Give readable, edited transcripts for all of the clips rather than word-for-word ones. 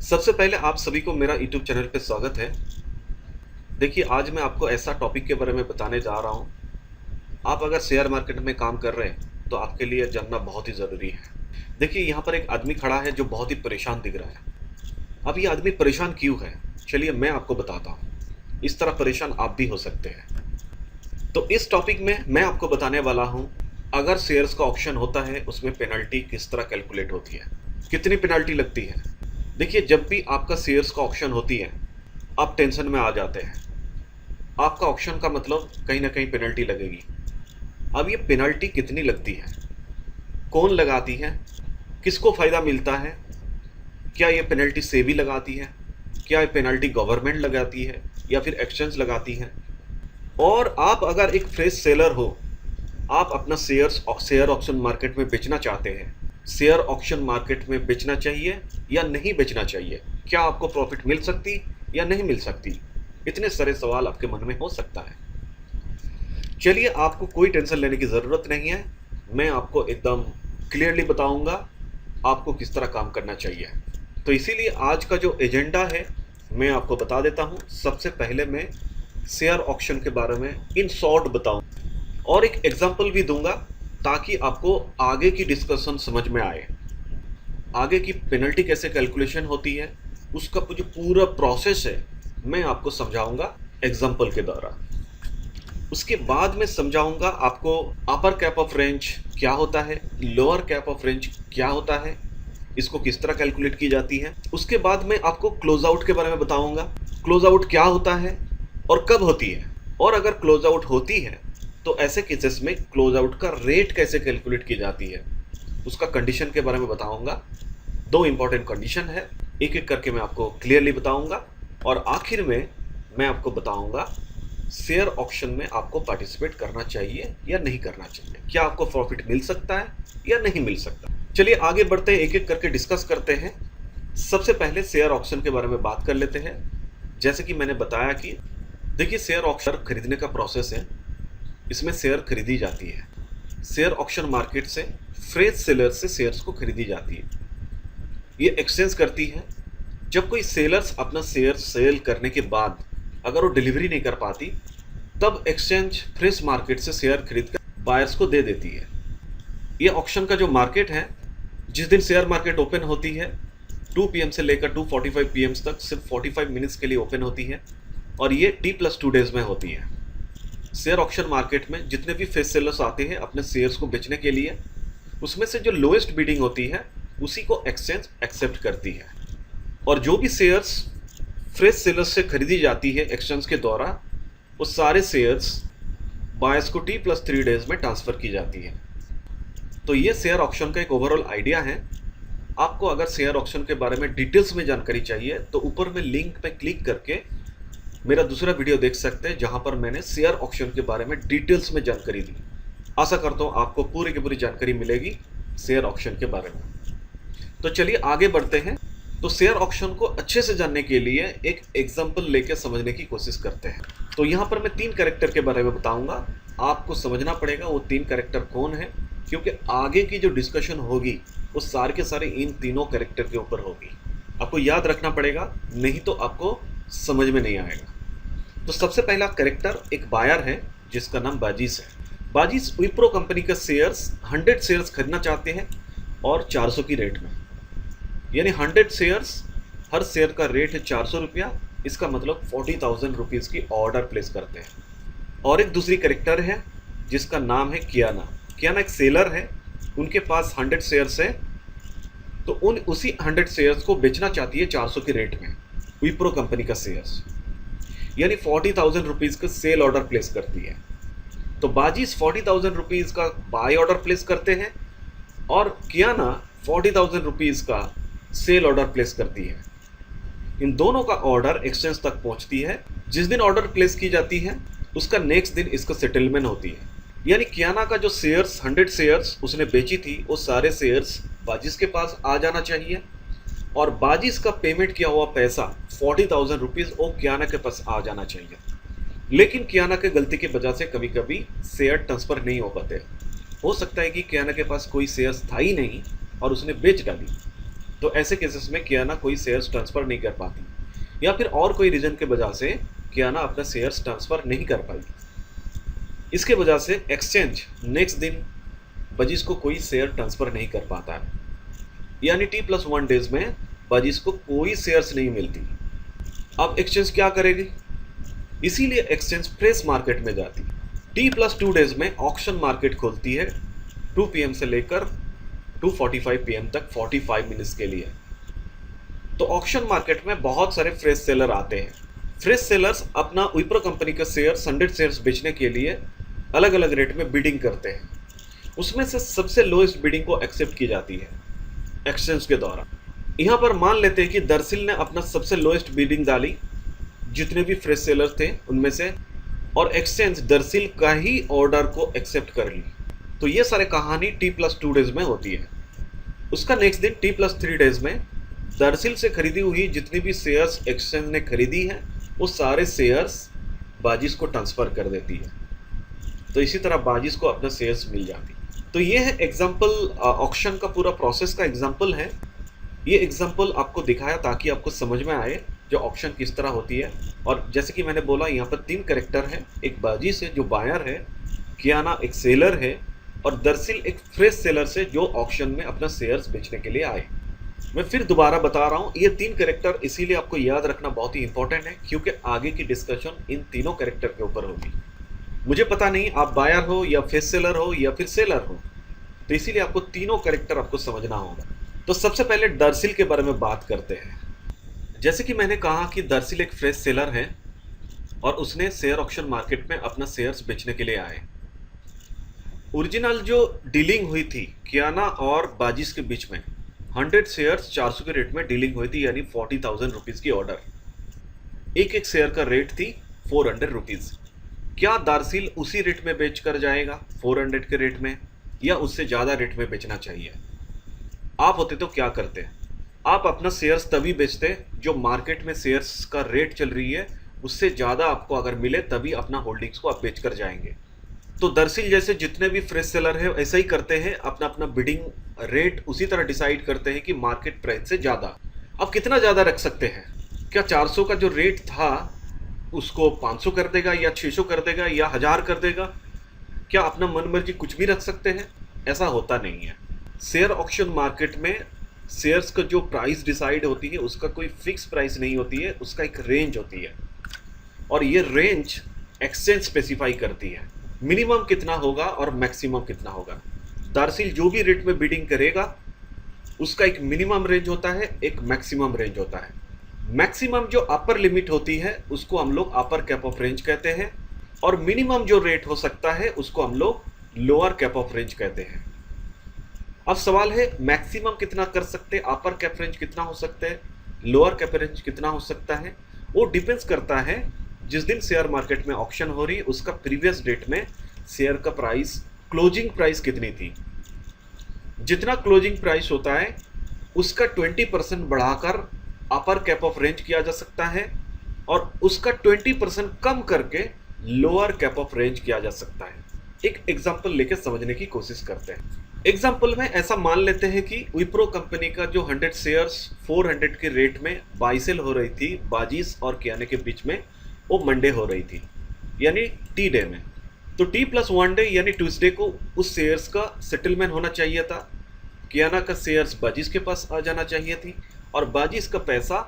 सबसे पहले आप सभी को मेरा यूट्यूब चैनल पे स्वागत है। देखिए, आज मैं आपको ऐसा टॉपिक के बारे में बताने जा रहा हूँ। आप अगर शेयर मार्केट में काम कर रहे हैं तो आपके लिए जानना बहुत ही ज़रूरी है। देखिए, यहाँ पर एक आदमी खड़ा है जो बहुत ही परेशान दिख रहा है। अब ये आदमी परेशान क्यों है, चलिए मैं आपको बताता हूँ। इस तरह परेशान आप भी हो सकते हैं। तो इस टॉपिक में मैं आपको बताने वाला हूँ, अगर शेयर्स का ऑप्शन होता है उसमें पेनल्टी किस तरह कैलकुलेट होती है, कितनी पेनल्टी लगती है। देखिए, जब भी आपका शेयर्स का ऑप्शन होती है आप टेंशन में आ जाते हैं। आपका ऑप्शन का मतलब कहीं ना कहीं पेनल्टी लगेगी। अब ये पेनल्टी कितनी लगती है, कौन लगाती है, किसको फ़ायदा मिलता है, क्या ये पेनल्टी सेबी लगाती है, क्या ये पेनल्टी गवर्नमेंट लगाती है या फिर एक्सचेंज लगाती है। और आप अगर एक फ्रेश सेलर हो, आप अपना शेयर ऑप्शन मार्केट में बेचना चाहते हैं, शेयर ऑप्शन मार्केट में बेचना चाहिए या नहीं बेचना चाहिए, क्या आपको प्रॉफिट मिल सकती या नहीं मिल सकती, इतने सारे सवाल आपके मन में हो सकता है। चलिए, आपको कोई टेंशन लेने की ज़रूरत नहीं है। मैं आपको एकदम क्लियरली बताऊंगा आपको किस तरह काम करना चाहिए। तो इसीलिए आज का जो एजेंडा है मैं आपको बता देता हूं। सबसे पहले मैं शेयर ऑप्शन के बारे में इन शॉर्ट बताऊं और एक एग्जांपल भी दूंगा ताकि आपको आगे की डिस्कशन समझ में आए। आगे की पेनल्टी कैसे कैलकुलेशन होती है, उसका जो पूरा प्रोसेस है मैं आपको समझाऊंगा एग्जांपल के द्वारा। उसके बाद में समझाऊंगा आपको अपर कैप ऑफ रेंज क्या होता है, लोअर कैप ऑफ रेंज क्या होता है, इसको किस तरह कैलकुलेट की जाती है। उसके बाद में आपको क्लोज आउट के बारे में बताऊंगा, क्लोज आउट क्या होता है और कब होती है, और अगर क्लोज आउट होती है तो ऐसे केसेस में क्लोज आउट का रेट कैसे कैलकुलेट की जाती है, उसका कंडीशन के बारे में बताऊंगा। दो इंपॉर्टेंट कंडीशन है, एक एक करके मैं आपको क्लियरली बताऊंगा। और आखिर में मैं आपको बताऊंगा शेयर ऑप्शन में आपको पार्टिसिपेट करना चाहिए या नहीं करना चाहिए, क्या आपको प्रॉफिट मिल सकता है या नहीं मिल सकता। चलिए आगे बढ़ते हैं, एक एक करके डिस्कस करते हैं। सबसे पहले शेयर ऑप्शन के बारे में बात कर लेते हैं। जैसे कि मैंने बताया कि देखिए, शेयर ऑप्शन खरीदने का प्रोसेस है, इसमें शेयर खरीदी जाती है। शेयर ऑप्शन मार्केट से फ्रेश सेलर से शेयर्स को खरीदी जाती है, ये एक्सचेंज करती है। जब कोई सेलर्स अपना शेयर सेल करने के बाद अगर वो डिलीवरी नहीं कर पाती, तब एक्सचेंज फ्रेश मार्केट से शेयर खरीद कर बायर्स को दे देती है। ये ऑप्शन का जो मार्केट है, जिस दिन शेयर मार्केट ओपन होती है 2 PM से लेकर 2:45 PM तक सिर्फ 45 मिनट्स के लिए ओपन होती है और ये T+2 डेज में होती है। शेयर ऑप्शन मार्केट में जितने भी फ्रेश सेलर्स आते हैं अपने शेयर्स को बेचने के लिए, उसमें से जो लोएस्ट बिडिंग होती है उसी को एक्सचेंज एक्सेप्ट करती है। और जो भी शेयर्स फ्रेश सेलर्स से खरीदी जाती है एक्सचेंज के द्वारा, वो सारे शेयर्स बायर्स को T+3 डेज में ट्रांसफ़र की जाती है। तो ये शेयर ऑप्शन का एक ओवरऑल आइडिया है। आपको अगर शेयर ऑप्शन के बारे में डिटेल्स में जानकारी चाहिए तो ऊपर में लिंक पे क्लिक करके मेरा दूसरा वीडियो देख सकते हैं, जहां पर मैंने शेयर ऑप्शन के बारे में डिटेल्स में जानकारी दी। आशा करता हूं आपको पूरी की पूरी जानकारी मिलेगी शेयर ऑप्शन के बारे में। तो चलिए आगे बढ़ते हैं। तो शेयर ऑप्शन को अच्छे से जानने के लिए एक एग्जांपल लेकर समझने की कोशिश करते हैं। तो यहाँ पर मैं 3 कैरेक्टर के बारे में बताऊंगा, आपको समझना पड़ेगा वो 3 कैरेक्टर कौन है, क्योंकि आगे की जो डिस्कशन होगी वो सारे के सारे इन तीनों कैरेक्टर के ऊपर होगी। आपको याद रखना पड़ेगा, नहीं तो आपको समझ में नहीं आएगा। तो सबसे पहला कैरेक्टर एक बायर है जिसका नाम बाजीस है। बाजीस विप्रो कंपनी का शेयर्स 100 शेयर्स खरीदना चाहते हैं और 400 की रेट में, यानी 100 शेयर्स, हर शेयर का रेट है 400 रुपया। इसका मतलब 40,000 रुपीज़ की ऑर्डर प्लेस करते हैं। और एक दूसरी कैरेक्टर है जिसका नाम है कियाना। कियाना एक सेलर है, उनके पास 100 शेयर्स है, तो उसी 100 शेयर्स को बेचना चाहती है 400 की रेट में विप्रो कंपनी का शेयर्स, यानी 40,000 रुपीज़ का सेल ऑर्डर प्लेस करती है। तो बाजीस 40,000 रुपीज़ का बाय ऑर्डर प्लेस करते हैं और कियाना 40,000 रुपीज़ का सेल ऑर्डर प्लेस करती है। इन दोनों का ऑर्डर एक्सचेंज तक पहुंचती है। जिस दिन ऑर्डर प्लेस की जाती है उसका नेक्स्ट दिन इसका सेटलमेंट होती है। यानी कियाना का जो शेयर्स 100 शेयर्स उसने बेची थी वो सारे शेयर्स बाजिस के पास आ जाना चाहिए और बाजिस का पेमेंट किया हुआ पैसा 40,000 रुपीज़ वो कियाना के पास आ जाना चाहिए। लेकिन कियाना के गलती की वजह से कभी कभी शेयर ट्रांसफ़र नहीं हो पाते। हो सकता है कि कियाना के पास कोई शेयर्स था ही नहीं और उसने बेच डाली। तो ऐसे केसेस में कियाना कोई शेयर्स ट्रांसफ़र नहीं कर पाती, या फिर और कोई रीज़न के वजह से कियाना अपना शेयर्स ट्रांसफ़र नहीं कर पाई। इसके वजह से एक्सचेंज नेक्स्ट दिन बाजीज को कोई शेयर ट्रांसफ़र नहीं कर पाता है, यानी T+1 डेज में बाजीज को कोई शेयर्स नहीं मिलती। अब एक्सचेंज क्या करेगी? इसीलिए एक्सचेंज फ्रेश मार्केट में जाती। T+2 डेज में ऑक्शन मार्केट खोलती है 2 PM से लेकर 2:45 PM तक 45 मिनट्स के लिए। तो ऑक्शन मार्केट में बहुत सारे फ्रेश सेलर आते हैं। फ्रेश सेलर्स अपना विप्रो कंपनी का शेयर 100 शेयर्स बेचने के लिए अलग अलग रेट में बिडिंग करते हैं। उसमें से सबसे लोएस्ट बिडिंग को एक्सेप्ट की जाती है एक्सचेंज के द्वारा। यहाँ पर मान लेते हैं कि दरसिल ने अपना सबसे लोएस्ट बिडिंग डाली जितने भी फ्रेश सेलर थे उनमें से, और एक्सचेंज दरसिल का ही ऑर्डर को एक्सेप्ट कर ली। तो ये सारे कहानी T+2 डेज में होती है। उसका नेक्स्ट दिन T+3 डेज में दरसिल से खरीदी हुई जितनी भी शेयर्स एक्सचेंज ने खरीदी है वो सारे शेयर्स बाजीज को ट्रांसफ़र कर देती है। तो इसी तरह बाजीज को अपना शेयर्स मिल जाती। तो ये है एग्जाम्पल, ऑक्शन का पूरा प्रोसेस का एग्जाम्पल है। ये एग्जाम्पल आपको दिखाया ताकि आपको समझ में आए जो ऑक्शन किस तरह होती है। और जैसे कि मैंने बोला यहाँ पर 3 कैरेक्टर हैं, एक बाजीज से जो बायर है, कियाना एक सेलर है, और दरसिल एक फ्रेश सेलर से जो ऑक्शन में अपना शेयर्स बेचने के लिए आए। मैं फिर दोबारा बता रहा हूँ, ये 3 कैरेक्टर इसीलिए आपको याद रखना बहुत ही इंपॉर्टेंट है क्योंकि आगे की डिस्कशन इन तीनों कैरेक्टर के ऊपर होगी। मुझे पता नहीं आप बायर हो या फ्रेश सेलर हो या फिर सेलर हो, तो इसीलिए आपको तीनों कैरेक्टर आपको समझना होगा। तो सबसे पहले दरसिल के बारे में बात करते हैं। जैसे कि मैंने कहा कि दरसिल एक फ्रेश सेलर है और उसने शेयर ऑक्शन मार्केट में अपना शेयर्स बेचने के लिए आए। ओरिजिनल जो डीलिंग हुई थी कियाना और बाजीज के बीच में 100 शेयर्स 400 के रेट में डीलिंग हुई थी, यानी 40,000 रुपीज़ की ऑर्डर। एक एक शेयर का रेट थी 400 रुपीज़। क्या दरसिल उसी रेट में बेच कर जाएगा 400 के रेट में, या उससे ज़्यादा रेट में बेचना चाहिए? आप होते तो क्या करते? आप अपना शेयर्स तभी बेचते जो मार्केट में शेयर्स का रेट चल रही है उससे ज़्यादा आपको अगर मिले तभी अपना होल्डिंग्स को आप बेच कर जाएंगे। तो दरसिल जैसे जितने भी फ्रेश सेलर है ऐसा ही करते हैं, अपना अपना बिडिंग रेट उसी तरह डिसाइड करते हैं कि मार्केट प्राइस से ज़्यादा। अब कितना ज़्यादा रख सकते हैं? क्या 400 का जो रेट था उसको 500 कर देगा या 600 कर देगा या 1000 कर देगा? क्या अपना मन मर्जी कुछ भी रख सकते हैं? ऐसा होता नहीं है। शेयर ऑक्शन मार्केट में शेयर्स का जो प्राइस डिसाइड होती है उसका कोई फिक्स प्राइस नहीं होती है, उसका एक रेंज होती है, और ये रेंज एक्सचेंज स्पेसिफाई करती है मिनिमम कितना होगा और मैक्सिमम कितना होगा। दरसिल जो भी रेट में बिडिंग करेगा उसका एक मिनिमम रेंज होता है, एक मैक्सिमम रेंज होता है। मैक्सिमम जो अपर लिमिट होती है उसको हम लोग अपर कैप ऑफ रेंज कहते हैं, और मिनिमम जो रेट हो सकता है उसको हम लोग लोअर कैप ऑफ रेंज कहते हैं। अब सवाल है मैक्सिमम कितना कर सकते हैं, अपर कैप रेंज कितना हो सकता है, लोअर कैप रेंज कितना हो सकता है? वो डिपेंड्स करता है जिस दिन शेयर मार्केट में ऑक्शन हो रही है उसका प्रीवियस डेट में शेयर का प्राइस, क्लोजिंग प्राइस कितनी थी। जितना क्लोजिंग प्राइस होता है उसका 20% बढ़ाकर अपर कैप ऑफ रेंज किया जा सकता है, और उसका 20% कम करके लोअर कैप ऑफ रेंज किया जा सकता है। एक एग्जांपल लेके समझने की कोशिश करते हैं। एग्जांपल में ऐसा मान लेते हैं कि विप्रो कंपनी का जो 100 शेयर्स 400 के रेट में बाई सेल हो रही थी बाजीज और कियाना के बीच में, वो मंडे हो रही थी यानी टी डे में। तो T+1 डे यानी ट्यूसडे को उस शेयर्स का सेटलमेंट होना चाहिए था। कियाना का शेयर्स बाजीज के पास आ जाना चाहिए थी और बाजीज का पैसा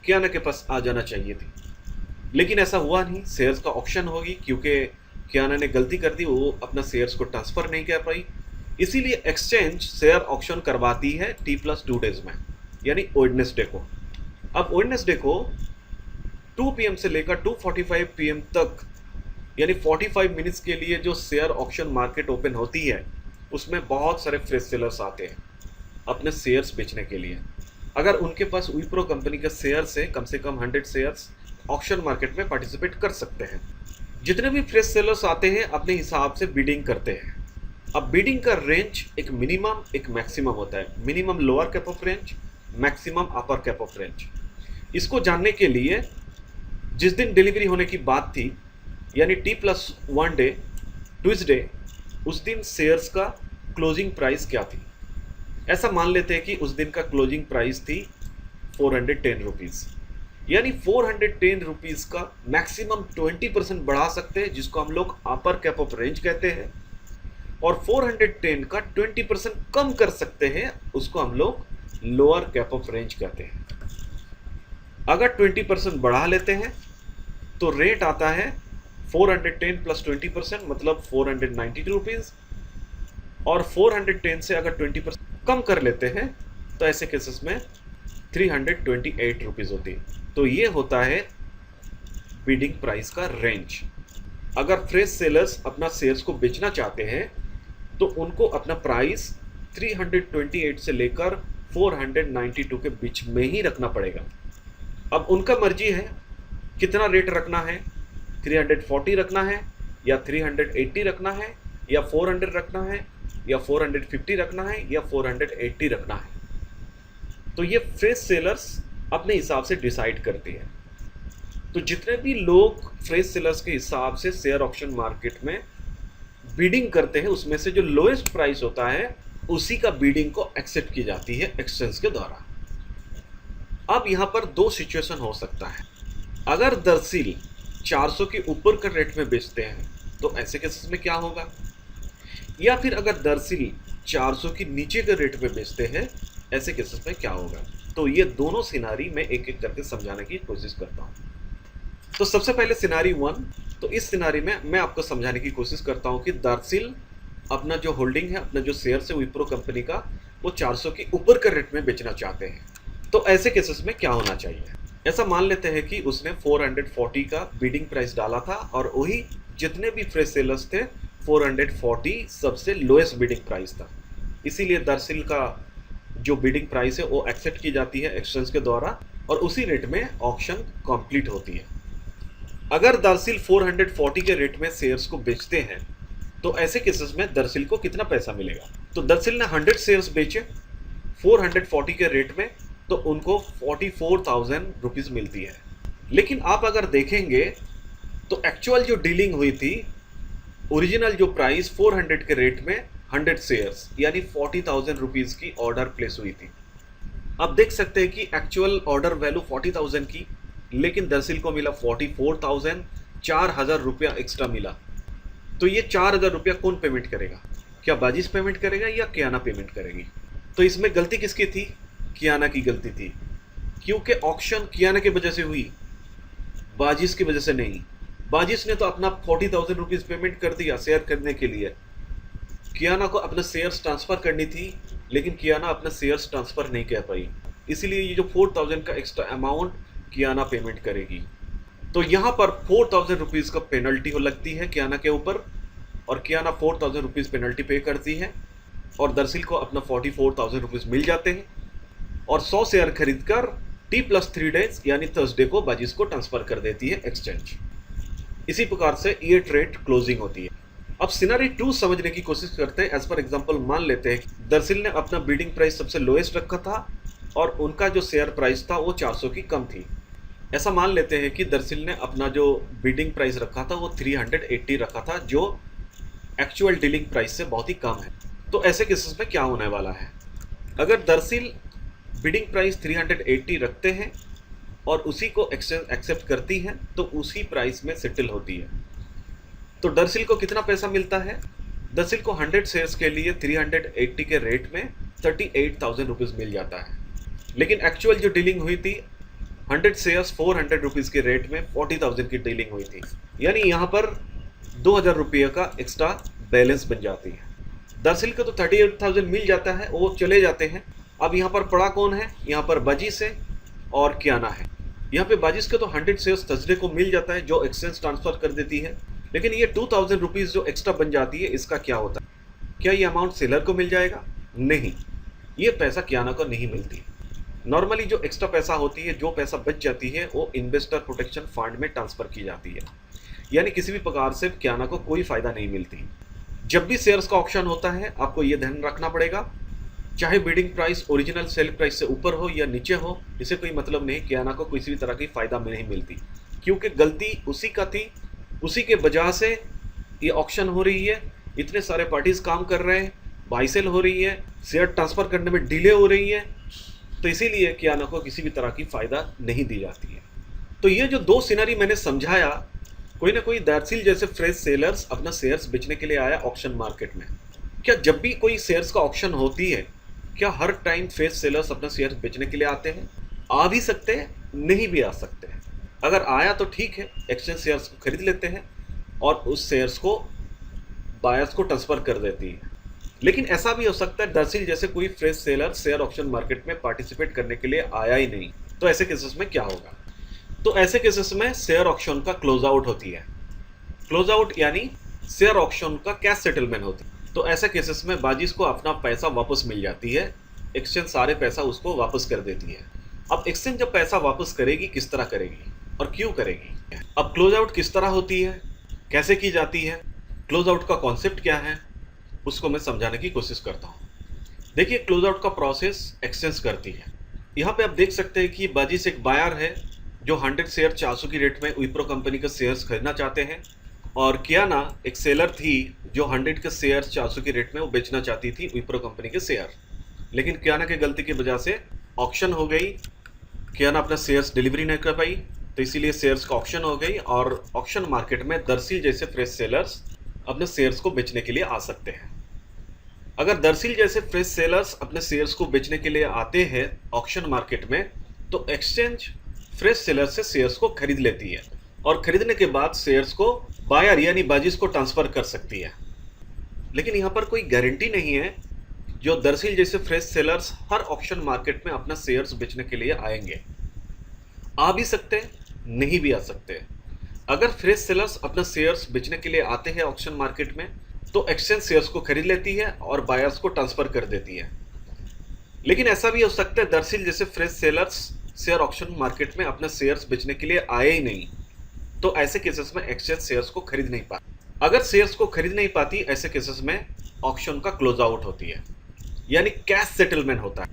कियाना के पास आ जाना चाहिए थी, लेकिन ऐसा हुआ नहीं। शेयर्स का ऑक्शन होगी क्योंकि कियाना ने गलती कर दी, वो अपना शेयर्स को ट्रांसफ़र नहीं कर पाई, इसीलिए एक्सचेंज शेयर ऑक्शन करवाती है T+2 डेज में यानी वेडनेसडे को। अब वेडनेसडे को 2 PM से लेकर 2:45 PM तक यानी 45 मिनट्स के लिए जो शेयर ऑक्शन मार्केट ओपन होती है उसमें बहुत सारे फ्रेश सेलर्स आते हैं अपने शेयर्स बेचने के लिए। अगर उनके पास विप्रो कंपनी के शेयर्स है कम से कम 100 शेयर्स ऑक्शन मार्केट में पार्टिसिपेट कर सकते हैं। जितने भी फ्रेश सेलर्स आते हैं अपने हिसाब से बिडिंग करते हैं। अब बिडिंग का रेंज एक मिनिमम एक मैक्सिमम होता है, minimum lower cap of range, maximum upper cap of range. इसको जानने के लिए जिस दिन डिलीवरी होने की बात थी यानी T+1 डे ट्यूसडे, उस दिन शेयर्स का क्लोजिंग प्राइस क्या थी। ऐसा मान लेते हैं कि उस दिन का क्लोजिंग प्राइस थी 410 रुपीज़, यानी 410 रुपीज़ का मैक्सिमम 20% बढ़ा सकते हैं, जिसको हम लोग अपर कैप ऑफ रेंज कहते हैं, और 410 का 20% कम कर सकते हैं, उसको हम लोग लोअर कैप ऑफ रेंज कहते हैं। अगर 20% बढ़ा लेते हैं तो रेट आता है 410 प्लस 20% मतलब 492 रुपीज़, और 410 से अगर 20% कम कर लेते हैं तो ऐसे केसेस में 328 रुपीज़ होती है। तो ये होता है बिडिंग प्राइस का रेंज। अगर फ्रेश सेलर्स अपना शेयर्स को बेचना चाहते हैं तो उनको अपना प्राइस 328 से लेकर 492 के बीच में ही रखना पड़ेगा। अब उनका मर्जी है कितना रेट रखना है, 340 रखना है या 380 रखना है या 400 रखना है या 450 रखना है या 480 रखना है। तो ये फ्रेश सेलर्स अपने हिसाब से डिसाइड करती है। तो जितने भी लोग फ्रेश सेलर्स के हिसाब से शेयर ऑप्शन मार्केट में बीडिंग करते हैं, उसमें से जो लोएस्ट प्राइस होता है उसी का बीडिंग को एक्सेप्ट की जाती है एक्सचेंज के द्वारा। अब यहाँ पर दो सिचुएशन हो सकता है। अगर दरअसल 400 के ऊपर का रेट में बेचते हैं तो ऐसे केसेस में क्या होगा, या फिर अगर दरअसल 400 के नीचे के रेट में बेचते हैं ऐसे केसेस में क्या होगा। तो ये दोनों सिनारी मैं एक एक करके समझाने की कोशिश करता हूँ। तो सबसे पहले सिनारी 1, तो इस सिनारी में मैं आपको समझाने की कोशिश करता हूँ कि दरअसल अपना जो होल्डिंग है, अपना जो शेयर है विप्रो कंपनी का, वो 400 के ऊपर के रेट में बेचना चाहते हैं। तो ऐसे केसेस में क्या होना चाहिए। ऐसा मान लेते हैं कि उसने 440 का बिडिंग प्राइस डाला था और वही जितने भी फ्रेश सेलर्स थे 440 सबसे लोएस्ट बिडिंग प्राइस था, इसीलिए दरअसल का जो बिडिंग प्राइस है वो एक्सेप्ट की जाती है एक्सचेंज के द्वारा और उसी रेट में ऑक्शन कंप्लीट होती है। अगर दरअसल 440 के रेट में शेयर्स को बेचते हैं तो ऐसे केसेस में दरअसल को कितना पैसा मिलेगा। तो दरअसल ने 100 शेयर्स बेचे 440 के रेट में, तो उनको 44,000 रुपीज़ मिलती है। लेकिन आप अगर देखेंगे तो एक्चुअल जो डीलिंग हुई थी, ओरिजिनल जो प्राइस 400 के रेट में 100 शेयर्स यानी 40,000 रुपीज़ की ऑर्डर प्लेस हुई थी। आप देख सकते हैं कि एक्चुअल ऑर्डर वैल्यू 40,000 की, लेकिन दरअसल को मिला 44,000, 4,000 रुपया एक्स्ट्रा मिला। तो ये 4,000 रुपया कौन पेमेंट करेगा, क्या बाजिश पेमेंट करेगा या कियाना पेमेंट करेगी। तो इसमें गलती किसकी थी, कियाना की गलती थी, क्योंकि ऑक्शन कियाना की वजह से हुई, बाजिश की वजह से नहीं। बाजिश ने तो अपना 40,000 रुपीज़ पेमेंट कर दिया शेयर खरीदने के लिए, कियाना को अपने शेयर्स ट्रांसफ़र करनी थी, लेकिन कियाना अपने शेयर्स ट्रांसफ़र नहीं कर पाई, इसीलिए ये जो 4,000 का एक्स्ट्रा अमाउंट कियाना पेमेंट करेगी। तो यहाँ पर 4,000 रुपीज़ का पेनल्टी हो लगती है कियाना के ऊपर, और कियाना 4,000 रुपीज़ पेनल्टी पे करती है और दरअसल को अपना 44,000 रुपीज़ मिल जाते हैं और 100 शेयर खरीद कर T+3 डेज यानी थर्सडे को बाजिश को ट्रांसफ़र कर देती है एक्सचेंज। इसी प्रकार से ये ट्रेड क्लोजिंग होती है। अब सिनारी 2 समझने की कोशिश करते हैं। एज पर एग्जांपल मान लेते हैं दरअसल ने अपना बिडिंग प्राइस सबसे लोएस्ट रखा था और उनका जो शेयर प्राइस था वो 400 की कम थी। ऐसा मान लेते हैं कि दरअसल ने अपना जो बिडिंग प्राइस रखा था वो 380 रखा था, जो एक्चुअल डीलिंग प्राइस से बहुत ही कम है। तो ऐसे केसेस में क्या होने वाला है, अगर दरअसल बिडिंग प्राइस 380 रखते हैं और उसी को एक्सचेंज एक्सेप्ट करती है तो उसी प्राइस में सेटल होती है। तो दरअसल को कितना पैसा मिलता है, दरअसल को 100 शेयर्स के लिए 380 के रेट में 38,000 रुपीज़ मिल जाता है, लेकिन एक्चुअल जो डीलिंग हुई थी 100 शेयर्स 400 रुपीज़ के रेट में 40,000 की डीलिंग हुई थी, यानी यहाँ पर 2,000 रुपये का एक्स्ट्रा बैलेंस बन जाती है। दरअसल को तो 38,000 मिल जाता है, वो चले जाते हैं। अब यहाँ पर पड़ा कौन है, यहाँ पर बाजिश है और कियाना है। यहाँ पे बाजिश के तो 100 शेयर्स थर्सडे को मिल जाता है जो एक्सचेंज ट्रांसफ़र कर देती है, लेकिन ये 2,000 रुपीज़ जो एक्स्ट्रा बन जाती है इसका क्या होता है, क्या ये अमाउंट सेलर को मिल जाएगा, नहीं, ये पैसा कियाना को नहीं मिलती। नॉर्मली जो एक्स्ट्रा पैसा होती है, जो पैसा बच जाती है वो इन्वेस्टर प्रोटेक्शन फंड में ट्रांसफ़र की जाती है, यानी किसी भी प्रकार से कियाना को कोई फ़ायदा नहीं मिलती। जब भी शेयर्स का ऑप्शन होता है आपको ये ध्यान रखना पड़ेगा, चाहे bidding price original sale price से ऊपर हो या नीचे हो, इसे कोई मतलब नहीं, कियाना को किसी भी तरह की फ़ायदा नहीं मिलती, क्योंकि गलती उसी का थी, उसी के वजह से ये ऑक्शन हो रही है, इतने सारे पार्टीज काम कर रहे हैं बाई सेल हो रही है, शेयर ट्रांसफ़र करने में डिले हो रही है, तो इसीलिए कियाना को किसी भी तरह की फ़ायदा नहीं दी जाती है। तो ये जो 2 सिनेरियो मैंने समझाया, कोई ना कोई दरअसल जैसे फ्रेश सेलर्स अपना शेयर्स बेचने के लिए आया ऑक्शन मार्केट में। क्या जब भी कोई शेयर्स का ऑक्शन होती है, क्या हर टाइम फ्रेश सेलर्स अपना शेयर्स बेचने के लिए आते हैं? आ भी सकते हैं, नहीं भी आ सकते हैं। अगर आया तो ठीक है, एक्सचेंज शेयर्स को खरीद लेते हैं और उस शेयर्स को बायर्स को ट्रांसफ़र कर देती है। लेकिन ऐसा भी हो सकता है दरअसल जैसे कोई fresh seller share auction market में पार्टिसिपेट करने के लिए आया ही नहीं। तो ऐसे केसेस में क्या होगा? तो ऐसे केसेस में शेयर ऑक्शन का क्लोज आउट होती है। क्लोज आउट यानी शेयर ऑक्शन का कैश सेटलमेंट होती है। तो ऐसे केसेस में बाजिस को अपना पैसा वापस मिल जाती है, एक्सचेंज सारे पैसा उसको वापस कर देती है। अब एक्सचेंज जब पैसा वापस करेगी, किस तरह करेगी और क्यों करेगी? अब क्लोज आउट किस तरह होती है, कैसे की जाती है, क्लोज आउट का कॉन्सेप्ट क्या है, उसको मैं समझाने की कोशिश करता हूँ। देखिए, क्लोज आउट का प्रोसेस एक्सचेंज करती है। यहाँ पे आप देख सकते हैं कि बाजिस एक बायर है जो 100 शेयर 400 की रेट में विप्रो कंपनी के शेयर्स खरीदना चाहते हैं, और कियाना एक सेलर थी जो 100 के शेयर्स 400 की रेट में वो बेचना चाहती थी विप्रो कंपनी के शेयर। लेकिन कियाना की गलती की वजह से ऑक्शन हो गई, कियाना अपना शेयर्स डिलीवरी नहीं कर पाई, तो इसीलिए शेयर्स का ऑक्शन हो गई और ऑक्शन मार्केट में दरअसल जैसे फ्रेश सेलर्स अपने शेयर्स को बेचने के लिए आ सकते हैं। अगर दरअसल जैसे फ्रेश सेलर्स अपने शेयर्स को बेचने के लिए आते हैं ऑक्शन मार्केट में, तो एक्सचेंज फ्रेश सेलर से शेयर्स को खरीद लेती है और खरीदने के बाद शेयर्स को बायर यानी बाजिस को ट्रांसफ़र कर सकती है। लेकिन यहाँ पर कोई गारंटी नहीं है जो दरअसल जैसे फ्रेश सेलर्स हर ऑक्शन मार्केट में अपना शेयर्स बेचने के लिए आएंगे। आ भी सकते, नहीं भी आ सकते। अगर फ्रेश सेलर्स अपना शेयर्स बेचने के लिए आते हैं ऑक्शन मार्केट में, तो एक्सचेंज शेयर्स को खरीद लेती है और बायर्स को ट्रांसफ़र कर देती है। लेकिन ऐसा भी हो सकता है दरअसल जैसे fresh sellers share auction market में अपने शेयर्स बेचने के लिए आए ही नहीं, तो ऐसे केसेस में एक्सचेंज शेयर्स को खरीद नहीं पाती। अगर शेयर्स को खरीद नहीं पाती, ऐसे केसेस में ऑक्शन का क्लोज आउट होती है, यानी कैश सेटलमेंट होता है।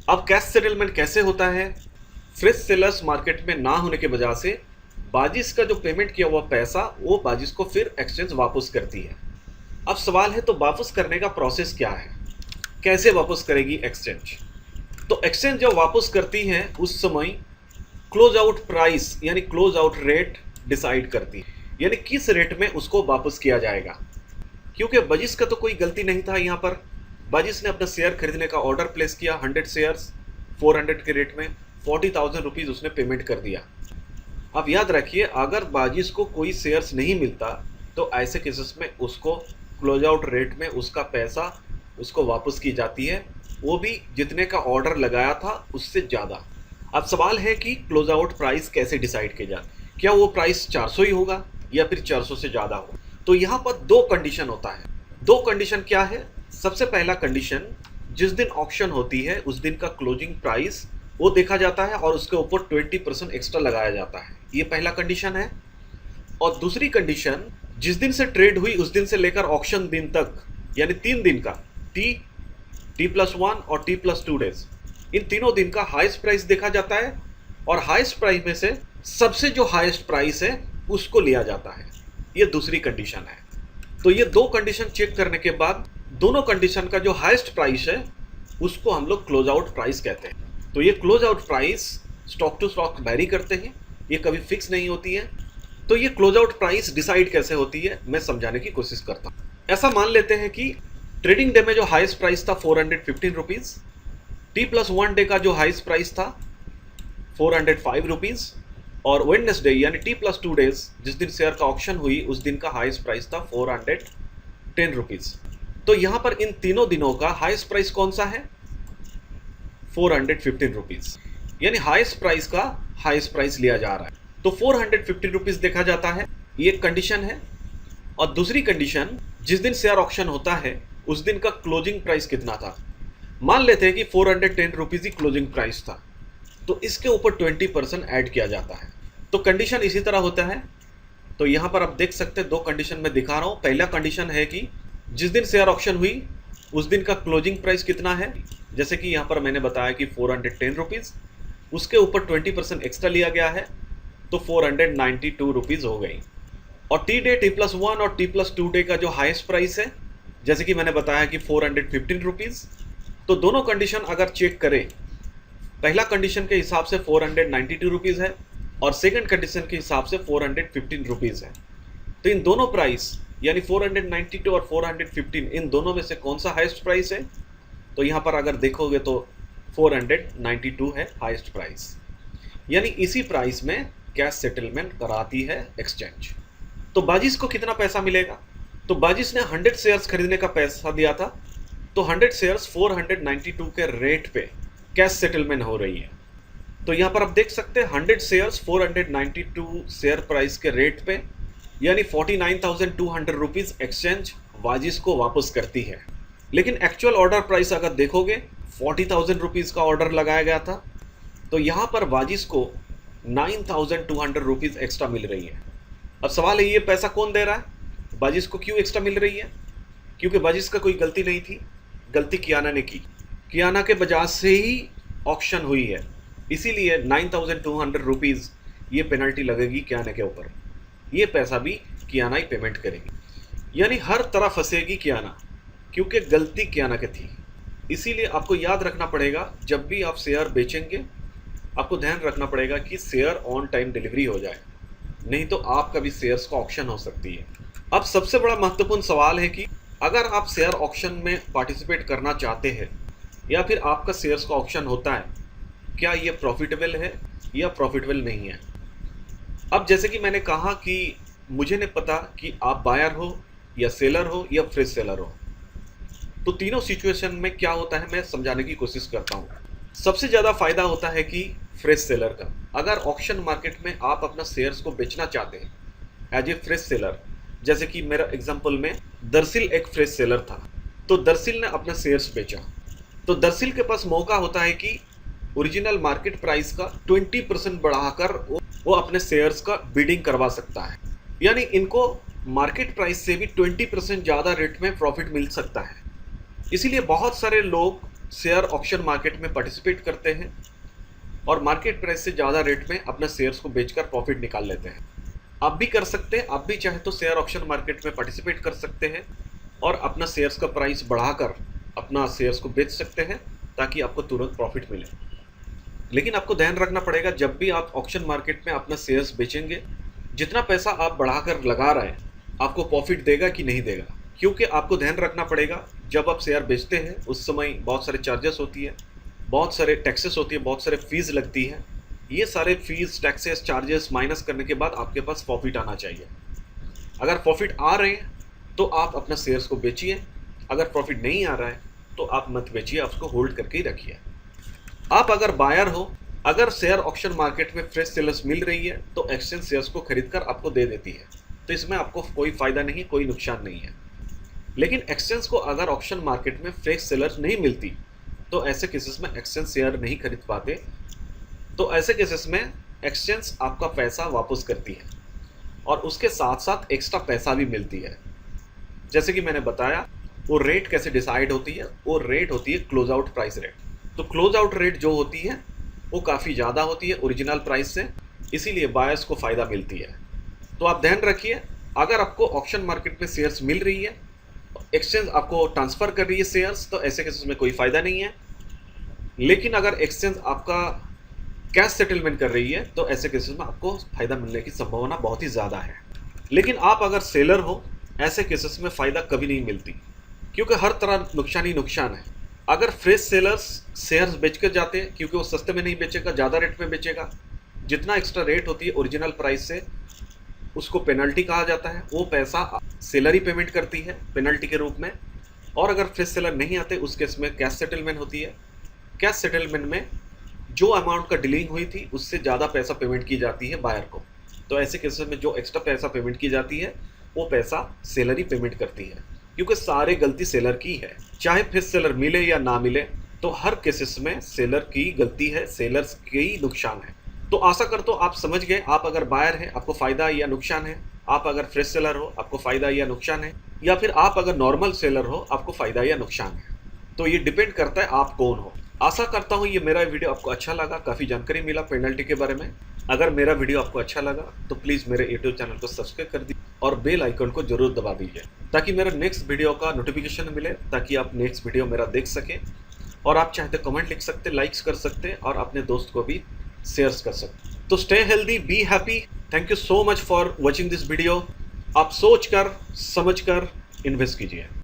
अब कैश सेटलमेंट कैसे होता है? फ्रेश सेलर्स मार्केट में ना होने की वजह से बाजिस का जो पेमेंट किया हुआ पैसा वो बाजिस को फिर एक्सचेंज वापस करती है। अब सवाल है, तो वापस करने का प्रोसेस क्या है, कैसे वापस करेगी एक्सचेंज? तो एक्सचेंज जब वापस करती है उस समय क्लोज आउट प्राइस यानी क्लोज आउट रेट डिसाइड करती है, यानी किस रेट में उसको वापस किया जाएगा। क्योंकि बाजिस का तो कोई गलती नहीं था। यहाँ पर बाजिस ने अपना शेयर खरीदने का ऑर्डर प्लेस किया, 100 शेयर्स 400 के रेट में 40,000 रुपीज़ उसने पेमेंट कर दिया। अब याद रखिए, अगर बाजिस को कोई शेयर्स नहीं मिलता तो ऐसे केसेस में उसको क्लोज आउट रेट में उसका पैसा उसको वापस की जाती है, वो भी जितने का ऑर्डर लगाया था उससे ज़्यादा। अब सवाल है कि क्लोज आउट प्राइस कैसे डिसाइड किया जाए? क्या वो प्राइस 400 ही होगा या फिर 400 से ज़्यादा हो? तो यहाँ पर 2 कंडीशन होता है। 2 कंडीशन क्या है? सबसे पहला कंडीशन, जिस दिन ऑक्शन होती है उस दिन का क्लोजिंग प्राइस वो देखा जाता है और उसके ऊपर 20% एक्स्ट्रा लगाया जाता है, ये पहला कंडीशन है। और दूसरी कंडीशन, जिस दिन से ट्रेड हुई उस दिन से लेकर ऑक्शन दिन तक, यानी 3 दिन का T+1 और T+2 डेज, इन तीनों दिन का हाईएस्ट प्राइस देखा जाता है और हाईएस्ट प्राइस में से सबसे जो हाईएस्ट प्राइस है उसको लिया जाता है, ये दूसरी कंडीशन है। तो ये 2 कंडीशन चेक करने के बाद दोनों कंडीशन का जो हाईएस्ट प्राइस है उसको हम लोग क्लोज आउट प्राइस कहते हैं। तो ये close out price stock to stock vary करते हैं, ये कभी फिक्स नहीं होती है। तो ये क्लोज आउट प्राइस डिसाइड कैसे होती है मैं समझाने की कोशिश करता हूँ। ऐसा मान लेते हैं कि ट्रेडिंग डे में जो हाईएस्ट प्राइस था 415 रुपीज़, T+1 डे का जो हाईएस्ट प्राइस था 405 रुपीज़, और वेडनेसडे यानी T+2 डेज जिस दिन शेयर का ऑक्शन हुई उस दिन का हाईएस्ट प्राइस था 410 रुपीज़। तो यहाँ पर इन तीनों दिनों का हाईएस्ट प्राइस कौन सा है? 415 रुपीज़, यानी हाईएस्ट प्राइस का हाईएस्ट प्राइस लिया जा रहा है। तो 450 रुपीज़ देखा जाता है, ये एक कंडीशन है। और दूसरी कंडीशन, जिस दिन शेयर ऑक्शन होता है उस दिन का क्लोजिंग प्राइस कितना था। मान लेते हैं कि 410 रुपीज़ ही क्लोजिंग प्राइस था, तो इसके ऊपर 20% ऐड किया जाता है। तो कंडीशन इसी तरह होता है। तो यहाँ पर आप देख सकते हैं 2 कंडीशन मैं दिखा रहा हूँ। पहला कंडीशन है कि जिस दिन शेयर ऑक्शन हुई उस दिन का क्लोजिंग प्राइस कितना है, जैसे कि यहाँ पर मैंने बताया कि 410 रुपीज़, उसके ऊपर 20% एक्स्ट्रा लिया गया है तो 492 रुपीज़ हो गई। और T+1 और T+2 डे का जो हाईएस्ट प्राइस है जैसे कि मैंने बताया कि 415 रुपीज़। तो दोनों कंडीशन अगर चेक करें, पहला कंडीशन के हिसाब से 492 रुपीज़ है और सेकंड कंडीशन के हिसाब से 415 रुपीज़ है। तो इन दोनों प्राइस यानी 492 और 415, इन दोनों में से कौन सा हाईएस्ट प्राइस है? तो यहाँ पर अगर देखोगे तो 492 है हाईएस्ट प्राइस, यानी इसी प्राइस में कैश सेटलमेंट कराती है एक्सचेंज। तो बाजिस को कितना पैसा मिलेगा? तो बाजिस ने 100 शेयर्स खरीदने का पैसा दिया था, तो 100 शेयर्स 492 के रेट पे कैश सेटलमेंट हो रही है। तो यहाँ पर आप देख सकते हैं 100 शेयर्स 492 शेयर प्राइस के रेट पे, यानी 49,200 रुपीज़ एक्सचेंज बाजिस को वापस करती है। लेकिन एक्चुअल ऑर्डर प्राइस अगर देखोगे 40,000 रुपीज़ का ऑर्डर लगाया गया था, तो यहाँ पर बाजिस को 9,200 रुपीज़ एक्स्ट्रा मिल रही है। अब सवाल है, ये पैसा कौन दे रहा है? बाजिस को क्यों एक्स्ट्रा मिल रही है? क्योंकि बाजिस का कोई गलती नहीं थी, गलती कियाना ने की। कियाना के वजह से ही ऑक्शन हुई है, इसीलिए 9,200 रुपीज़ ये पेनल्टी लगेगी कियाना के ऊपर। ये पैसा भी कियाना ही पेमेंट करेगी, यानी हर तरह फंसेगी कियाना, क्योंकि गलती कियाना की थी। इसीलिए आपको याद रखना पड़ेगा, जब भी आप शेयर बेचेंगे आपको ध्यान रखना पड़ेगा कि शेयर ऑन टाइम डिलीवरी हो जाए, नहीं तो आपका भी शेयर्स का ऑक्शन हो सकती है। अब सबसे बड़ा महत्वपूर्ण सवाल है कि अगर आप शेयर ऑक्शन में पार्टिसिपेट करना चाहते हैं या फिर आपका शेयर्स का ऑक्शन होता है, क्या ये प्रॉफिटेबल है या प्रॉफिटेबल नहीं है। अब जैसे कि मैंने कहा कि मुझे नहीं पता कि आप बायर हो या सेलर हो या फ्रेश सेलर हो, तो तीनों सिचुएशन में क्या होता है मैं समझाने की कोशिश करता हूँ। सबसे ज़्यादा फायदा होता है कि फ्रेश सेलर का। अगर ऑक्शन मार्केट में आप अपना शेयर्स को बेचना चाहते हैं एज ए फ्रेश सेलर, जैसे कि मेरा एग्जांपल में दरसिल एक फ्रेश सेलर था, तो दरसिल ने अपना शेयर्स बेचा, तो दरसिल के पास मौका होता है कि ओरिजिनल मार्केट प्राइस का 20% बढ़ाकर वो अपने शेयर्स का बिडिंग करवा सकता है, यानी इनको मार्केट प्राइस से भी 20% ज़्यादा रेट में प्रॉफिट मिल सकता है। इसीलिए बहुत सारे लोग शेयर ऑक्शन मार्केट में पार्टिसिपेट करते हैं और मार्केट प्राइस से ज़्यादा रेट में अपना शेयर्स को बेचकर प्रॉफिट निकाल लेते हैं। आप भी कर सकते हैं, आप भी चाहे तो शेयर ऑक्शन मार्केट में पार्टिसिपेट कर सकते हैं और अपना शेयर्स का प्राइस बढ़ाकर अपना शेयर्स को बेच सकते हैं ताकि आपको तुरंत प्रॉफिट मिले। लेकिन आपको ध्यान रखना पड़ेगा, जब भी आप ऑक्शन मार्केट में अपना शेयर्स बेचेंगे, जितना पैसा आप बढ़ाकर लगा रहे हैं आपको प्रॉफिट देगा कि नहीं देगा। क्योंकि आपको ध्यान रखना पड़ेगा, जब आप शेयर बेचते हैं उस समय बहुत सारे चार्जेस होती है, बहुत सारे टैक्सेस होती है, बहुत सारे फीस लगती है। ये सारे फीस, टैक्सेस, चार्जेस माइनस करने के बाद आपके पास प्रॉफिट आना चाहिए। अगर प्रॉफिट आ रहे हैं तो आप अपना शेयर्स को बेचिए, अगर प्रॉफिट नहीं आ रहा है तो आप मत बेचिए, उसको होल्ड करके ही रखिए। आप अगर बायर हो, अगर शेयर ऑक्शन मार्केट में फ्रेश सेलर्स मिल रही है तो एक्सचेंज शेयर्स को खरीदकर आपको दे देती है, तो इसमें आपको कोई फ़ायदा नहीं, कोई नुकसान नहीं है। लेकिन एक्सचेंज को अगर ऑक्शन मार्केट में फ्रेश सेलर्स नहीं मिलती तो ऐसे केसेस में एक्सचेंज शेयर नहीं खरीद पाते, तो ऐसे केसेस में एक्सचेंज आपका पैसा वापस करती है और उसके साथ साथ एक्स्ट्रा पैसा भी मिलती है। जैसे कि मैंने बताया, वो रेट कैसे डिसाइड होती है, वो रेट होती है क्लोज आउट प्राइस रेट। तो क्लोज आउट रेट जो होती है वो काफ़ी ज़्यादा होती है ओरिजिनल प्राइस से, इसीलिए बायर्स को फ़ायदा मिलती है। तो आप ध्यान रखिए, अगर आपको ऑक्शन मार्केट में शेयर्स मिल रही है, एक्सचेंज आपको ट्रांसफ़र कर रही है शेयर्स, तो ऐसे केसेस में कोई फ़ायदा नहीं है। लेकिन अगर एक्सचेंज आपका कैश सेटलमेंट कर रही है तो ऐसे केसेस में आपको फ़ायदा मिलने की संभावना बहुत ही ज़्यादा है। लेकिन आप अगर सेलर हो, ऐसे केसेस में फ़ायदा कभी नहीं मिलती, क्योंकि हर तरह नुकसान ही नुकसान है। अगर फ्रेश सेलर्स शेयर्स बेच कर जाते हैं, क्योंकि वो सस्ते में नहीं बेचेगा, ज़्यादा रेट में बेचेगा, जितना एक्स्ट्रा रेट होती है ओरिजिनल प्राइस से उसको पेनल्टी कहा जाता है, वो पैसा सेलर ही पेमेंट करती है पेनल्टी के रूप में। और अगर फ्रेश सेलर नहीं आते उस केस में कैश सेटलमेंट होती है। कैश सेटलमेंट में जो अमाउंट का डीलिंग हुई थी उससे ज़्यादा पैसा पेमेंट की जाती है बायर को, तो ऐसे केसेस में जो एक्स्ट्रा पैसा पेमेंट की जाती है वो पैसा सेलर ही पेमेंट करती है, क्योंकि सारी गलती सेलर की है। चाहे फ्रेश सेलर मिले या ना मिले, तो हर केसेस में सेलर की गलती है, सेलर्स की नुकसान है। तो आशा करता हूँ आप समझ गए, आप अगर बायर हैं आपको फ़ायदा या नुकसान है, आप अगर फ्रेश सेलर हो आपको फ़ायदा या नुकसान है, या फिर आप अगर नॉर्मल सेलर हो आपको फ़ायदा या नुकसान है। तो ये डिपेंड करता है आप कौन हो। आशा करता हूँ ये मेरा वीडियो आपको अच्छा लगा, काफ़ी जानकारी मिला पेनल्टी के बारे में। अगर मेरा वीडियो आपको अच्छा लगा तो प्लीज़ मेरे यूट्यूब चैनल को सब्सक्राइब कर दीजिए और बेल आइकन को जरूर दबा दीजिए ताकि मेरा नेक्स्ट वीडियो का नोटिफिकेशन मिले, ताकि आप नेक्स्ट वीडियो मेरा देख सकें। और आप चाहते कमेंट लिख सकते, लाइक्स कर सकते और अपने दोस्त को भी शेयर कर सकते। तो stay healthy, be happy. Thank you so much for watching this video. आप सोच कर समझ कर इन्वेस्ट कीजिए।